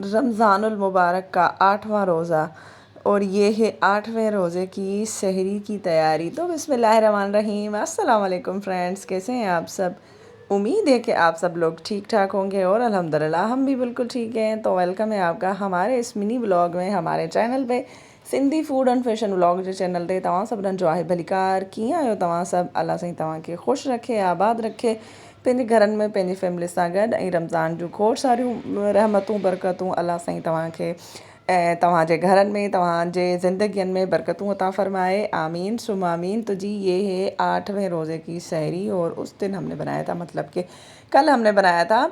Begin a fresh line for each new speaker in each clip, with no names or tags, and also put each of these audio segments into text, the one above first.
रमज़ानुल मुबारक का 8वां रोज़ा और ये है 8वें रोज़े की सहरी की तैयारी। तो बिस्मिल्लाहिर्रहमानिर्रहीम, अस्सलाम वालेकुम फ्रेंड्स, कैसे हैं आप सब। उम्मीद है कि आप सब लोग ठीक ठाक होंगे और अल्हम्दुलिल्लाह हम भी बिल्कुल ठीक हैं। तो वेलकम है आपका हमारे इस मिनी ब्लॉग में, हमारे चैनल पे Sindhi food and fashion blog जो चैनल ते तव्हां सभिनीनि जो आहे भलीकार। कीअं आहियो तव्हां सभु? अल्लाह साईं तव्हांखे ख़ुशि रखे, आबाद रखे, पंहिंजे घरनि में पंहिंजी फैमिली सां गॾु, ऐं रमज़ान जूं खोड़ सारियूं रहमतूं बरकतूं अल्लाह साईं तव्हांखे ऐं तव्हांजे घरनि में, तव्हांजे ज़िंदगियुनि में बरकतूं अता फ़रमाए। आमीन सुम आमीन। तो जी ये है 8वें रोज़े की सहरी और उस दिन हमने बनाया था, मतलब कि कल हमने बनाया था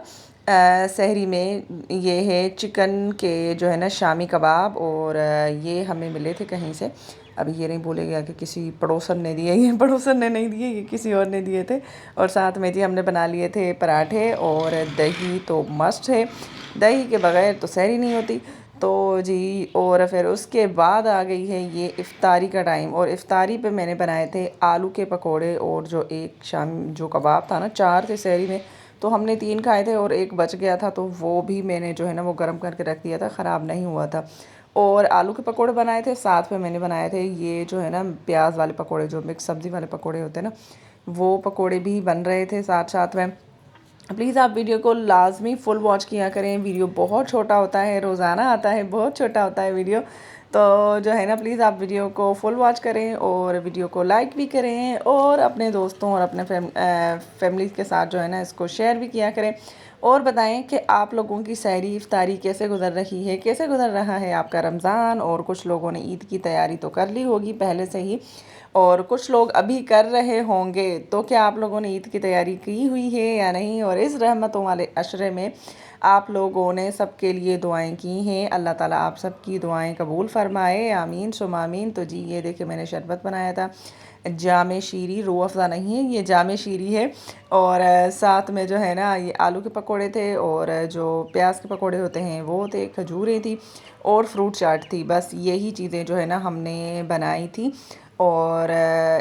सहरी में ये है चिकन के जो है ना शामी कबाब, और ये हमें मिले थे कहीं से, अभी ये नहीं बोलेगा कि किसी पड़ोसन ने दिए, ये पड़ोसन ने नहीं दिए, ये किसी और ने दिए थे। और साथ में जी हमने बना लिए थे पराठे, और दही तो मस्ट है, दही के बगैर तो सहरी नहीं होती। तो जी और फिर उसके बाद आ गई है ये इफ़्तारी का टाइम, और इफ़्तारी पे मैंने बनाए थे आलू के पकोड़े, और जो एक शाम जो कबाब था ना, 4 थे सहरी में, तो हमने 3 खाए थे और एक बच गया था, तो वो भी मैंने जो है ना वो गर्म करके रख दिया था, ख़राब नहीं हुआ था। और आलू के पकोड़े बनाए थे, साथ में मैंने बनाए थे ये जो है ना प्याज वाले पकोड़े, जो मिक्स सब्ज़ी वाले पकोड़े होते हैं ना, वो पकोड़े भी बन रहे थे साथ साथ में। प्लीज़ आप वीडियो को लाजमी फुल वॉच किया करें, वीडियो बहुत छोटा होता है, रोज़ाना आता है, बहुत छोटा होता है वीडियो। तो जो है ना प्लीज़ आप वीडियो को फुल वॉच करें, और वीडियो को लाइक भी करें, और अपने दोस्तों और अपने फैमिली के साथ जो है ना इसको शेयर भी किया करें, और बताएं कि आप लोगों की सहरी इफ्तारी कैसे गुजर रही है, कैसे गुजर रहा है आपका रमज़ान। और कुछ लोगों ने ईद की तैयारी तो कर ली होगी पहले से ही, और कुछ लोग अभी कर रहे होंगे। तो क्या आप लोगों ने ईद की तैयारी की हुई है या नहीं, और इस रहमतों वाले अशरे में आप लोगों ने सबके लिए दुआएं की हैं। अल्लाह ताला आप सबकी दुआएं कबूल फ़रमाए, आमीन सुम आमीन। तो जी ये देखिए मैंने शरबत बनाया था, जामे शीरी, रूह अफ़ज़ा नहीं है, ये जामे शीरी है। और साथ में जो है ना ये आलू के पकोड़े थे, और जो प्याज के पकोड़े होते हैं वो थे, खजूरें थी, और फ्रूट चाट थी। बस यही चीज़ें जो है ना हमने बनाई थी। और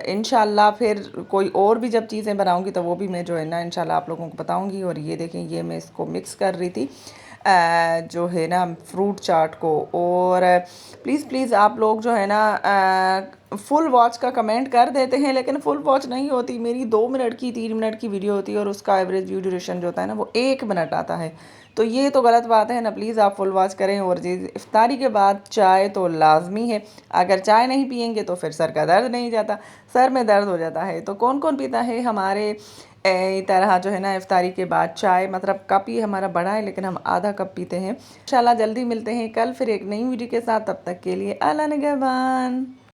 इंशाल्लाह फिर कोई और भी जब चीज़ें बनाऊंगी तो वो भी मैं जो है ना इंशाल्लाह आप लोगों को बताऊंगी। और ये देखें ये मैं इसको मिक्स कर रही थी जो है ना फ्रूट चाट को। और प्लीज़ प्लीज़ आप लोग जो है ना फुल वॉच का कमेंट कर देते हैं, लेकिन फुल वॉच नहीं होती मेरी। 2 मिनट की 3 मिनट की वीडियो होती है, और उसका एवरेज व्यू ड्यूरेशन जो होता है ना वो 1 मिनट आता है। तो ये तो गलत बात है ना, प्लीज़ आप फुल वॉच करें। और जी इफ्तारी के बाद चाय तो लाजमी है, अगर चाय नहीं पियेंगे तो फिर सर का दर्द नहीं जाता, सर में दर्द हो जाता है। तो कौन कौन पीता है हमारे तरह जो है ना इफ्तारी के बाद चाय, मतलब कप ही हमारा बड़ा है लेकिन हम आधा कप पीते हैं। इंशाल्लाह जल्दी मिलते हैं कल फिर एक नई वीडियो के साथ, तब तक के लिए अल्लाह निगहबान।